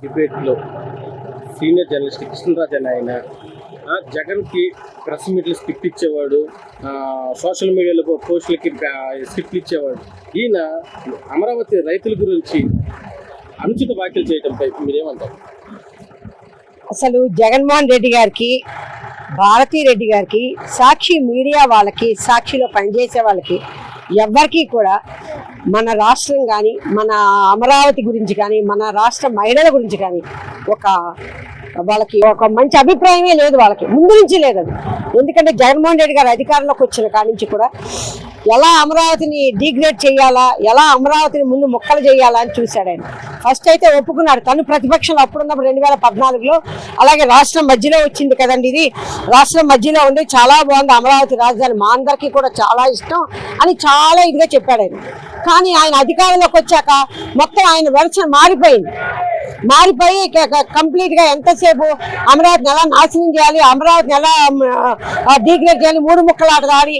Debate లో senior journalist Krishnaraju అని ఆయన జగన్ కి ప్రెస్ మీట్లు స్క్రిప్ట్ ఇచ్చేవాడు, సోషల్ మీడియాలో పోస్టులకి స్క్రిప్ట్ ఇచ్చేవాడు. ఈయన అమరావతి రైతుల గురించి అనుచిత వ్యాఖ్యలు చేయడంపై మీరేమంటారు? అసలు జగన్మోహన్ రెడ్డి గారికి, భారతీ రెడ్డి గారికి, సాక్షి మీడియా వాళ్ళకి, సాక్షిలో పనిచేసే వాళ్ళకి ఎవరికి కూడా మన రాష్ట్రం కానీ, మన అమరావతి గురించి కానీ, మన రాష్ట్ర మహిళల గురించి కానీ వాళ్ళకి ఒక మంచి అభిప్రాయమే లేదు. వాళ్ళకి ముందు నుంచి లేదు అది. ఎందుకంటే జగన్మోహన్ రెడ్డి గారు అధికారంలోకి వచ్చిన కాడి నుంచి కూడా ఎలా అమరావతిని డిగ్రేడ్ చేయాలా, ఎలా అమరావతిని ముందు ముక్కలు చేయాలా అని చూశాడు ఆయన. ఫస్ట్ అయితే ఒప్పుకున్నాడు, తను ప్రతిపక్షంలో అప్పుడున్నప్పుడు 2014లో. అలాగే రాష్ట్రం మధ్యలో వచ్చింది కదండి, ఇది రాష్ట్రం మధ్యలో ఉంది, చాలా బాగుంది అమరావతి రాజధాని, మా అందరికీ కూడా చాలా ఇష్టం అని చాలా ఇదిగా చెప్పాడు ఆయన. కానీ ఆయన అధికారంలోకి వచ్చాక మొత్తం ఆయన వెర్షన్ మారిపోయి కంప్లీట్గా ఎంతసేపు అమరావతిని ఎలా నాశనం చేయాలి, అమరావతిని ఎలా డిగ్రేడ్ చేయాలి, 3 ముక్కలాట ఆడి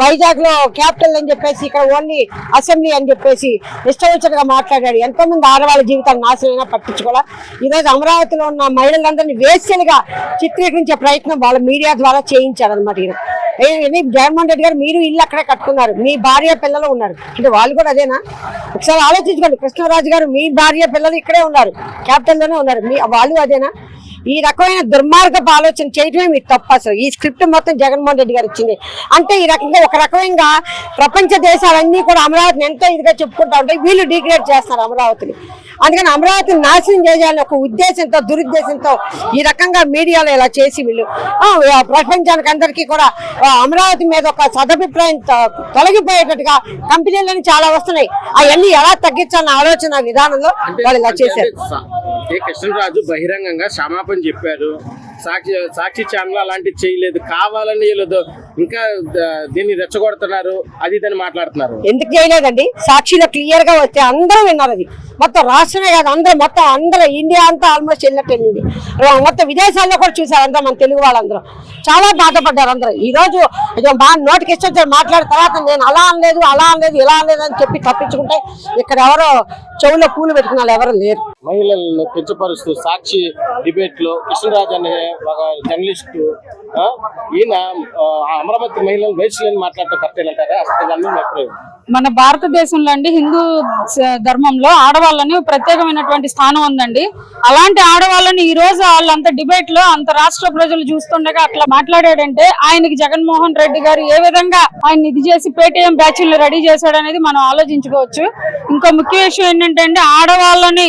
వైజాగ్లో క్యాపిటల్ అని చెప్పేసి ఇక్కడ ఓన్లీ అసెంబ్లీ అని చెప్పేసి ఇష్టం వచ్చినట్టుగా మాట్లాడాడు. ఎంతోమంది ఆడవాళ్ళ జీవితాలు నాశనం అయినా పట్టించుకోవాలా. ఈరోజు అమరావతిలో ఉన్న మహిళలందరినీ వేశ్యలుగా చిత్రీకరించే ప్రయత్నం వాళ్ళ మీడియా ద్వారా చేయించారనమాట. జగన్మోహన్ రెడ్డి గారు, మీరు ఇల్లు అక్కడే కట్టుకున్నారు, మీ భార్య పిల్లలు ఉన్నారు అంటే వాళ్ళు కూడా అదేనా? ఒకసారి ఆలోచించుకోండి. కృష్ణరాజు గారు, మీ భార్య పిల్లలు ఇక్కడే ఉన్నారు, క్యాపిటల్లోనే ఉన్నారు, వాళ్ళు అదేనా? ఈ రకమైన దుర్మార్గపు ఆలోచన చేయటమే మీకు తప్పు. అసలు ఈ స్క్రిప్ట్ మొత్తం జగన్మోహన్ రెడ్డి గారు ఇచ్చింది అంటే ఈ రకంగా ఒక రకమైన ప్రపంచ దేశాలన్నీ కూడా అమరావతిని ఎంతో ఇదిగా చెప్పుకుంటా ఉంటాయి, వీళ్ళు డిగ్రేడ్ చేస్తారు అమరావతిని. అందుకని అమరావతిని నాశనం చేయాలని ఒక ఉద్దేశంతో, దురుద్దేశంతో ఈ రకంగా మీడియాలో ఇలా చేసి వీళ్ళు ప్రపంచానికి అందరికీ కూడా అమరావతి మీద ఒక సదభిప్రాయం తొలగిపోయేటట్టుగా కంపెనీలని చాలా వస్తున్నాయి, అవన్నీ ఎలా తగ్గించాలన్న ఆలోచన విధానంలో వాళ్ళు ఇలా చేశారు. కృష్ణరాజు బహిరంగంగా క్షమాపణ చెప్పారు, సాక్షి ఛానల్ అలాంటివి చేయలేదు, కావాలని ఇంకా దీన్ని రెచ్చగొడుతున్నారు, అది ఇదని మాట్లాడుతున్నారు. ఎందుకు చేయలేదండి? సాక్షిలో క్లియర్ గా వస్తే అందరూ విన్నారు. అది మొత్తం రాష్ట్రమే కాదు, అందరూ ఇండియా అంతా ఆల్మోస్ట్ వెళ్ళినట్టు వెళ్ళింది. మొత్తం విదేశాల్లో కూడా చూసారు అందరూ, మన తెలుగు వాళ్ళందరూ చాలా బాధపడ్డారు. అందరూ ఈ రోజు బాగా నోటికి ఇష్టం మాట్లాడిన తర్వాత నేను అలా అనలేదు, ఇలా అనలేదు అని చెప్పి తప్పించుకుంటే ఇక్కడ ఎవరో చెవులో పూలు పెట్టుకున్న వాళ్ళు ఎవరు లేరు. మహిళలను కించపరుస్తూ సాక్షి డిబేట్ లో కృష్ణరాజు అనే ఒక జర్నలిస్ట్ ఈయన అమరావతి మహిళలను వేసులని మాట్లాడటం కరెక్టేనంటారా? అసలు మన భారతదేశంలో అండి హిందూ ధర్మంలో ఆడవాళ్ళని ప్రత్యేకమైనటువంటి స్థానం ఉందండి. అలాంటి ఆడవాళ్ళని ఈ రోజు వాళ్ళంత డిబేట్ లో అంత రాష్ట్ర ప్రజలు చూస్తుండగా అట్లా మాట్లాడాడంటే ఆయనకి జగన్మోహన్ రెడ్డి గారు ఏ విధంగా ఆయన ఇది చేసి పేటీఎం బ్యాచ్లు రెడీ చేశాడనేది మనం ఆలోచించుకోవచ్చు. ఇంకో ముఖ్య విషయం ఏంటంటే అండి, ఆడవాళ్ళని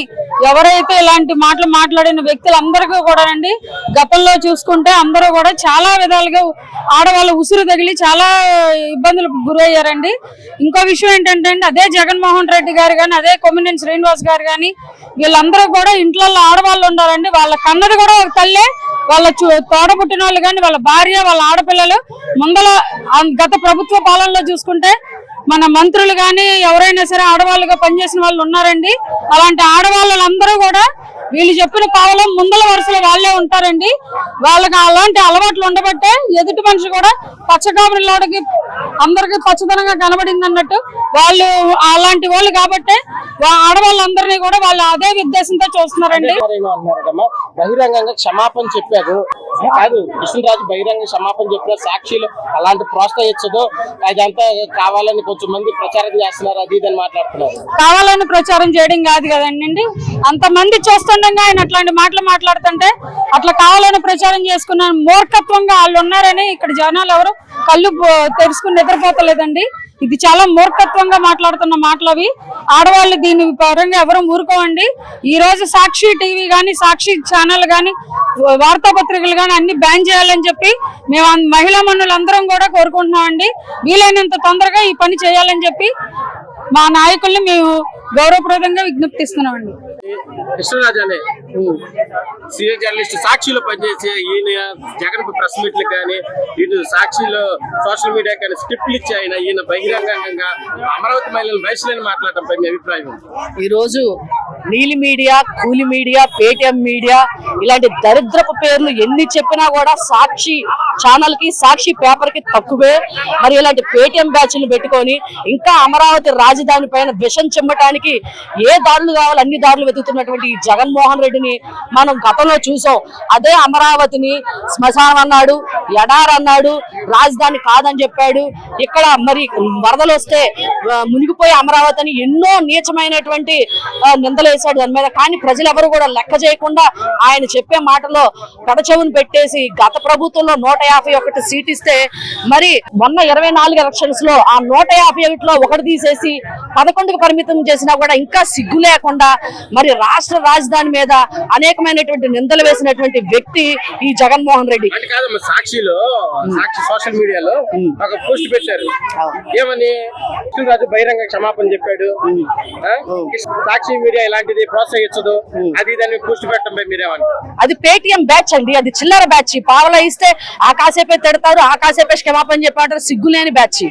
ఎవరైతే ఇలాంటి మాటలు మాట్లాడిన వ్యక్తులందరికీ కూడా అండి గతంలో చూసుకుంటే అందరూ కూడా చాలా విధాలుగా ఆడవాళ్ళు ఉసురు తగిలి చాలా ఇబ్బందులకు గురయ్యారండి. ఇంకో విషయం ఏంటంటే అండి, అదే జగన్మోహన్ రెడ్డి గారు కానీ, అదే కొమ్మినేని శ్రీనివాస్ గారు కానీ వీళ్ళందరూ కూడా ఇంట్లో ఆడవాళ్ళు ఉండాలండి. వాళ్ళ కన్నది కూడా ఒక తల్లే, వాళ్ళ తోడబుట్టిన వాళ్ళు కానీ, వాళ్ళ భార్య, వాళ్ళ ఆడపిల్లలు ముందల గత ప్రభుత్వ పాలనలో చూసుకుంటే మన మంత్రులు కానీ ఎవరైనా సరే ఆడవాళ్ళుగా పనిచేసిన వాళ్ళు ఉన్నారండి. అలాంటి ఆడవాళ్ళందరూ కూడా వీళ్ళు చెప్పిన పావలం ముందల వరుసలో వాళ్ళే ఉంటారండి. వాళ్ళకి అలాంటి అలవాట్లు ఉండబట్టే ఎదుటి మనిషి కూడా పచ్చకామరిలోడికి అందరికి పచ్చదనంగా కనబడింది అన్నట్టు వాళ్ళు అలాంటి వాళ్ళు కాబట్టి ఆడవాళ్ళందరినీ కూడా వాళ్ళు అదే ఉద్దేశంతో చూస్తున్నారండి. బహిరంగంగా క్షమాపణ చెప్పారు కాదు, కృష్ణరాజు బహిరంగ క్షమాపణ చెప్పిన సాక్షిలో అలాంటి ప్రోత్సహించదు, అదంతా కావాలని కొంచెం మంది ప్రచారం చేస్తున్నారు, అది ఇదని మాట్లాడుతున్నారు. కావాలని ప్రచారం చేయడం కాదు కదండి, అంతమంది చూస్తుండగా ఆయన అట్లాంటి మాటలు మాట్లాడుతుంటే అట్లా కావాలని ప్రచారం చేసుకున్న మూర్ఖత్వంగా వాళ్ళు ఉన్నారని ఇక్కడ జనాలు ఎవరు కళ్ళు తెరుచుకుని నిద్రపోతలేదండి. ఇది చాలా మూర్ఖత్వంగా మాట్లాడుతున్న మాటలు అవి. ఆడవాళ్ళు దీని పరంగా ఎవరు ఊరుకోవండి. ఈ రోజు సాక్షి టీవీ కానీ, సాక్షి ఛానల్ కానీ, వార్తాపత్రికలు కానీ అన్ని బ్యాన్ చేయాలని చెప్పి మేము మహిళా మనులందరం కూడా కోరుకుంటున్నామండి. వీలైనంత తొందరగా ఈ పని చేయాలని చెప్పి మా నాయకుల్ని మేము గౌరవప్రదంగా విజ్ఞప్తిస్తున్నామండి. కృష్ణరాజు అనే సీనియర్ జర్నలిస్ట్ సాక్షిలో పనిచేసే ఈయన జగన్ ప్రెస్ మీట్లు కానీ ఇటు సాక్షిలో సోషల్ మీడియా కానీ స్క్రిప్ట్లు ఇచ్చి ఈయన బహిరంగంగా అమరావతి మహిళలను బహిష్కరణ మాట్లాడటంపై మీ అభిప్రాయం? ఈ రోజు నీలి మీడియా, కూలి మీడియా, పేటిఎం మీడియా ఇలాంటి దరిద్రపు పేర్లు ఎన్ని చెప్పినా కూడా సాక్షి ఛానల్ కి, సాక్షి పేపర్ కి తక్కువే. మరి ఇలాంటి పేటిఎం బ్యాచ్లు పెట్టుకొని ఇంకా అమరావతి రాజధాని పైన విషం చిమ్మటానికి ఏ దారులు కావాలి అన్ని దారులు వెతుకుతున్నటువంటి ఈ జగన్మోహన్ రెడ్డిని మనం గతంలో చూసాం. అదే అమరావతిని శ్మశానం అన్నాడు, ఎడార్ అన్నాడు, రాజధాని కాదని చెప్పాడు. ఇక్కడ మరి వరదలు వస్తే మునిగిపోయి అమరావతిని ఎన్నో నీచమైనటువంటి నిందలు వేశాడు దాని మీద. కానీ ప్రజలు ఎవరు కూడా లెక్క చేయకుండా ఆయన చెప్పే మాటలో కడచెవును పెట్టేసి గత ప్రభుత్వంలో 151 సీట్ ఇస్తే మరి మొన్న 24 ఎలక్షన్స్ లో ఆ 151లో ఒకటి తీసేసి 11కు పరిమితం చేసినా కూడా ఇంకా సిగ్గు లేకుండా మరి రాష్ట్ర రాజధాని మీద అనేకమైనటువంటి నిందలు వేసినటువంటి వ్యక్తి ఈ జగన్మోహన్ రెడ్డి. సాక్షిలో సాక్షి సోషల్ మీడియాలో ఒక పోస్ట్ పెట్టారు, ఏమని కృష్ణరాజు బహిరంగ క్షమాపణ చెప్పాడు, సాక్షి మీడియా ఇలాంటిది ప్రోత్సహించదు, అది దాన్ని పోస్ట్ పెట్టడంపై మీరేమంటారు? అది పేటిఎం బ్యాచ్ అండి, అది చిల్లర బ్యాచ్. పావలా ఇస్తే ఆ కాసేపే తిడతారు, ఆ కాసేపే క్షమాపణ చెప్పారు. సిగ్గులేని బ్యాచ్.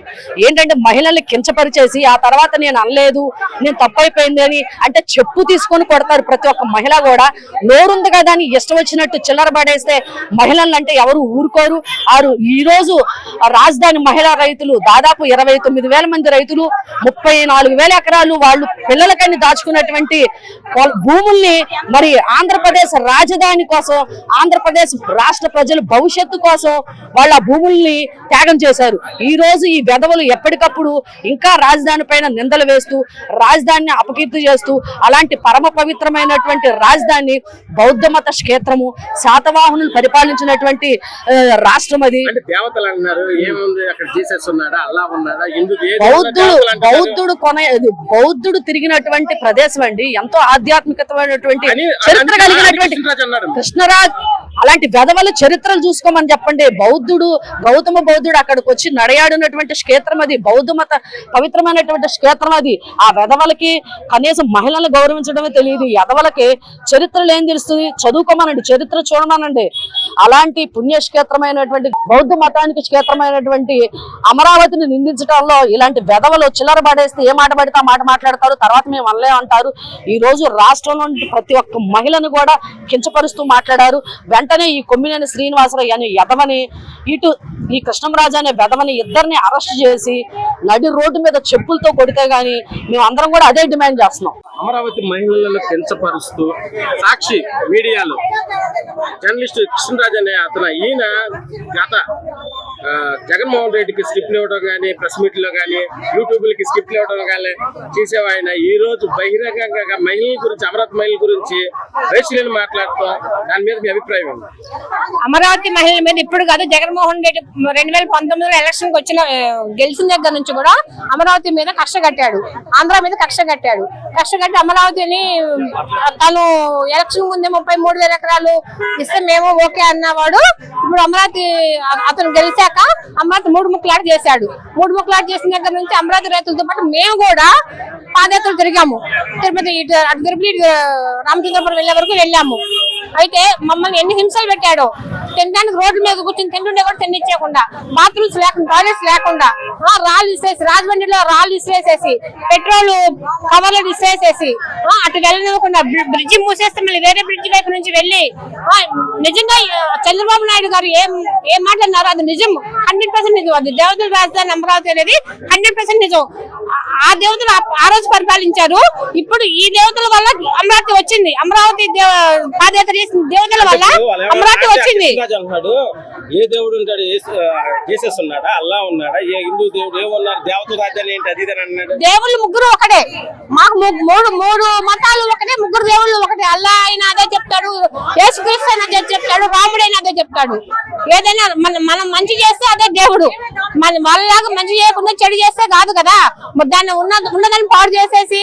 ఏంటంటే మహిళల్ని కించపరిచేసి ఆ తర్వాత నేను అనలేదు, నేను తప్పైపోయింది అని అంటే చెప్పు తీసుకొని కొడతారు. ప్రతి ఒక్క మహిళ కూడా నోరుంది కదా అని ఇష్టం వచ్చినట్టు చిల్లర పడేస్తే మహిళలు అంటే ఎవరు ఊరుకోరు. ఈ రోజు రాజధాని మహిళా రైతులు దాదాపు 29,000 మంది రైతులు 34,000 ఎకరాలు వాళ్ళు పిల్లలకని దాచుకున్నటువంటి భూముల్ని మరి ఆంధ్రప్రదేశ్ రాజధాని కోసం, ఆంధ్రప్రదేశ్ రాష్ట్ర ప్రజల భవిష్యత్తు కోసం వాళ్ళ భూముల్ని త్యాగం చేశారు. ఈ రోజు ఈ వెధవలు ఎప్పటికప్పుడు ఇంకా రాజధాని పైన నిందలు వేస్తూ రాజధానిని అపకీర్తి చేస్తూ అలాంటి పరమ పవిత్రమైనటువంటి రాజధాని బౌద్ధ మత క్షేత్రము, శాతవాహనులు పరిపాలించినటువంటి రాష్ట్రం అది. దేవతలు అన్నారు, ఏముంది అక్కడ చేసేస్తున్నాడా, అల్లా ఉన్నాడా, బౌద్ధుడు తిరిగినటువంటి ప్రదేశం అండి. ఎంతో ఆధ్యాత్మికతమైనటువంటి చరిత్ర కలిగినటువంటి కృష్ణరాజ్. అలాంటి వెధవల చరిత్రలు చూసుకోమని చెప్పండి. గౌతమ బౌద్ధుడు అక్కడికి వచ్చి నడయాడినటువంటి క్షేత్రం అది, బౌద్ధ మత పవిత్రమైనటువంటి క్షేత్రం అది. ఆ వెధవలకి కనీసం మహిళలను గౌరవించడమే తెలియదు. ఎదవలకి చరిత్రలు ఏం తెలుస్తుంది? చదువుకోమనండి, చరిత్ర చూడమనండి. అలాంటి పుణ్యక్షేత్రమైనటువంటి బౌద్ధ మతానికి క్షేత్రమైనటువంటి అమరావతిని నిందించడంలో ఇలాంటి వెధవలు చిల్లర పడేస్తే ఏ మాట పడితే ఆ మాట మాట్లాడతారు, తర్వాత మేము అనలే అంటారు. ఈ రోజు రాష్ట్రంలో ప్రతి ఒక్క మహిళను కూడా కించపరుస్తూ మాట్లాడారు. వెంటనే ఈ కొమ్మినేని శ్రీనివాసరావు అనే యదవని, ఇటు ఈ కృష్ణరాజు అనే వెధవని ఇద్దరిని అరెస్ట్ చేసి నడి రోడ్డు మీద చెప్పులతో కొడితే గానీ మేము అందరం కూడా అదే డిమాండ్ చేస్తున్నాం. అమరావతి మహిళలను కించపరుస్తూ సాక్షి మీడియాలో జర్నలిస్ట్ కృష్ణరాజు అనే ఈయన గత జగన్మోహన్ రెడ్డికి స్క్రిప్ట్లు ఇవ్వడం కానీ, ప్రెస్ మీట్లో కానీ, యూట్యూబ్లకి స్క్రిప్ట్లు ఇవ్వడం కానీ చేసేవాయన ఈ రోజు బహిరంగంగా మహిళల గురించి, అమరావతి మహిళల గురించి రేషియల్ మాట్లాడతాం. దాని మీద మీ అభిప్రాయం ఏంటి? అమరావతి మహిళల మీద ఇప్పుడు కాదు, జగన్మోహన్ రెడ్డి 2019లో ఎలక్షన్ గెలిచిన దగ్గర నుంచి కూడా అమరావతి మీద కక్ష కట్టాడు, ఆంధ్ర మీద కక్ష కట్టాడు. కక్ష కట్టి అమరావతిని తను ఎలక్షన్ ముందే 33,000 ఎకరాలు ఇస్తే మేము ఓకే అన్నవాడు ఇప్పుడు అమరావతి అతను గెలిచాక అమరావతి 3 ముక్కలాట చేశాడు. 3 ముక్కలాట చేసిన దగ్గర నుంచి అమరావతి రైతులతో పాటు మేము కూడా పాదయాత్రలు తిరిగాము. తిరుపతి రామచంద్రపురం వెళ్లే వరకు వెళ్ళాము. అయితే మమ్మల్ని ఎన్ని హింసలు పెట్టాడో, తినడానికి రోడ్ల మీద కూర్చొని తింటుండే కూడా తినిచ్చేయకుండా, బాత్రూమ్స్ లేకుండా, టాయిలెట్స్ లేకుండా, రాళ్ళు ఇసేసి, రాజమండ్రిలో రాళ్ళు ఇసిరేసేసి, పెట్రోల్ కవర్లు ఇసిరేసేసి, అటు వెళ్ళనివ్వకుండా బ్రిడ్జి మూసేస్తే మళ్ళీ వేరే బ్రిడ్జి వైపు నుంచి వెళ్ళి, నిజంగా చంద్రబాబు నాయుడు గారు ఏం మాట్లాడినారో అది నిజం, 100% నిజం. అది దేవతల రాజధాని అమరావతి అనేది 100% నిజం. ఆ దేవతలు ఆ రోజు పరిపాలించారు. ఇప్పుడు ఈ దేవతల వల్ల అమరావతి వచ్చింది. అమరావతి పాదయాత్ర చేసిన దేవతల వల్ల అమరావతి వచ్చింది. ఏ దేవుడు ఉంటాడు? చేసేస్తున్నాడా? అల్లా ఉన్నాడా? ఏ హిందూ దేవుడు ఏమన్నారు? దేవత రాజ్యాలు ఏంటి? అది అన్నాడు. దేవుళ్ళు ముగ్గురు ఒకటే, మాకు మూడు మతాలు ఒకటే, ముగ్గురు దేవుళ్ళు ఒకటే. అల్లా అయినా అదే చెప్తాడు, యేసుక్రీస్తు అయినా అదే చెప్తాడు, రాముడైనా అదే చెప్తాడు. ఏదైనా మనం మంచి చేస్తే అదే దేవుడు. వాళ్ళలాగా మంచి చేయకుండా చెడు చేస్తే కాదు కదా. దాన్ని ఉన్నదాన్ని పాడు చేసేసి